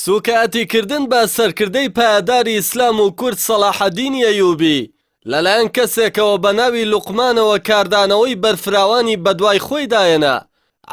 سوکاتیکردن بە سەرکردەی پایداری ئیسلام و کورد سەلاحەدینی ئەیوبی لەلایەن کەسێکەوە بە ناوی لوقمانەوە کاردانەوەی بەرفراوانی بەدوای خۆی دایەنا.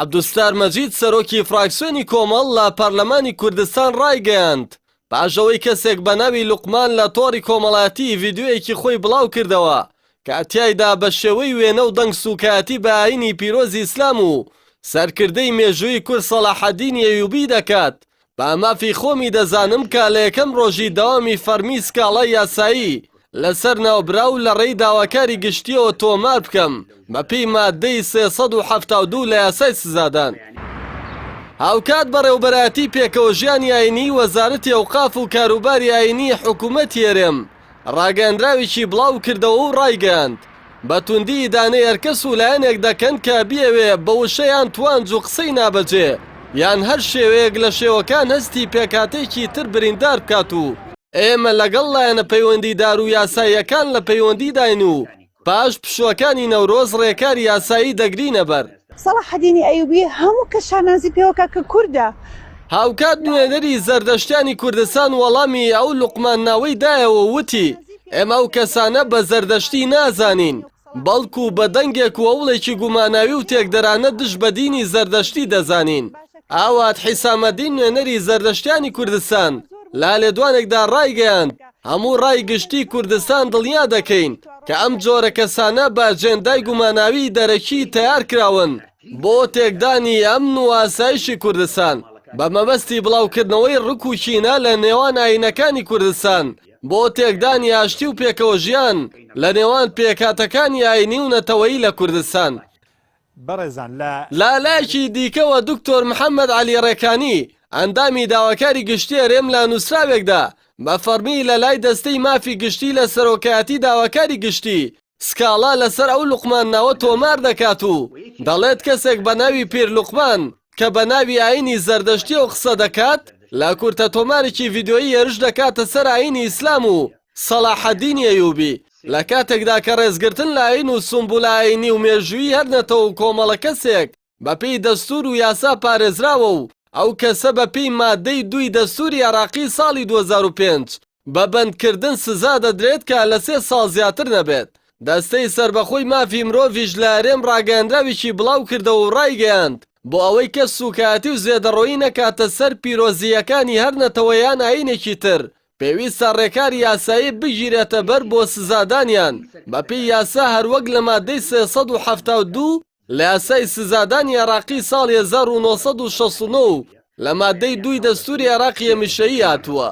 عەبدولستار مەجید سەرۆکی فراکسیۆنی کۆمەڵ لە پەرلەمانی کوردستان ڕایگەیاند پاشەوەی کەسێک بە ناوی لوقمان لە تۆڕی کۆمەڵایەتی ڤیدیۆیەکی خۆی بڵاو کردەوە کە تیایدا بە شێوەی وێنە و دەنگ سوکاتی بە ئاینی پیرۆزی ئیسلام و سەرکردەی مێژووی کورد سەلاحەدینی ئەیوبی دەکات. بە مافی خۆمی دەزانم کە لە یەکەم ڕۆژی داوامی فەرمی سکاڵای یاسایی لەسەر ناوبرا و لە ڕێی داواکاری گشتیەوە تۆمار بکەم بەپێی مادەی 372 لە یاسای سزادان. هاوکات بەڕێوەبەرایەتی پێکەوە ژیانی ئاینی وەزارەتی ئەوقاف و کاروباری ئاینی حکوومەتی هێرێم ڕاگەاندراوێکی بڵاو کردەوە و ڕایگەاند بە توندی ئیدانەی هەرکەس و لایەنێک دەکەن کە بیەوێ بە وشەیان توانج و قسەی نابەجێ یان هەر شێوەیەک لە شێوەکان هەستی پێکاتێکی تر بریندار بکات و ئێمە لەگەڵ لایەنە پەیوەندیدار و یاساییەکان لە پەیوەندی داین و پاش پشوەکانی نەورۆز ڕێکاری یاسایی دەگرینە بەر. سەلاحەدینی ئەیوبی هەموو کەس شانازی پێوەکە کە کووردە. هاوکات نوێنەری زەردەشتیانی کوردستان وەڵامی ئەو لوقمانناوەی دایەوە وتی ئێمە ئەو کەسانە بە زەردەشتی نازانین بەڵکو بە دەنگێک و ئەوڵێکی گوماناوی و تێکدەرانە دژ بە دینی زەردەشتی دەزانین. ئاوات حیسامەدین نوێنەری زەردەشتیانی کوردستان لا لێدوانێکدا ڕایگەیاند هەموو ڕای گشتی کوردستان دڵنیا دەکەین کە ئەم جۆرە کەسانە بە ئەجێندای گوماناوی دەرەکی تەیار کراون بۆ تێکدانی ئەمن و ئاسایشی کوردستان بە مەبەستی بڵاوکردنەوەی ڕک و کینە لە نێوان ئاینەکانی کوردستان بۆ تێکدانی ئاشتی و پێکەوە ژیان لە نێوان پێکاتەکانی ئاینی و نەتەوەیی لە کوردستان. لالایەکی دیکەوە دکتۆر محەممەد عەلی ڕێکانی ئەندامی داواکاری گشتی هەرێم لە نووسراوێکدا بە فەرمی لە لای دەستەی مافی گشتی لە سەرۆکایەتی داواکاری گشتی سکاڵا لەسەر ئەو لوقمانناوە تۆمار دەکات و دەڵێت کەسێک بە ناوی پیر لوقمان کە بە ناوی ئاینی زەردەشتی و قسە دەکات لە کورتە تۆمارێکی ڤیدیۆیی هێرش دەکاتە سەر ئاینی ئیسلام و سەلاحەدینی ئەیوبی لە کاتێکدا کە ڕێزگرتن لە ئاین و سومبوڵە ئاینی و مێژووی هەرنەتەوە و کۆمەڵە کەسێک بەپێی دەستور و یاسا پارێزراوە و ئەو کەسە بەپێی مادەی 2 دەستوری عێراقی ساڵی 2005 بە بەندکردن سزا دەدرێت کە لە 3 ساڵ زیاتر نەبێت. دەستەی سربەخۆی مافی مرۆڤیش لە هەرێم ڕاگەاندراوێکی بڵاو کردەوە و ڕایگەیاند بۆ ئەوەی کە سوکاتی و زێدەڕۆیی نەکاتە سەر پیرۆزیەکانی هەر نەتەوەیان ئاینێکی تر پێویستە ڕێکاری یاسایی بگیرێتە بەر بۆ سزادانیان بەپێی یاسا هەروەک لە مادەی 372 لە یاسای سزادانی عێراقی ساڵی 1969 لە مادەی 2 دەستوری عێراقی هەمیشەیی هاتووە.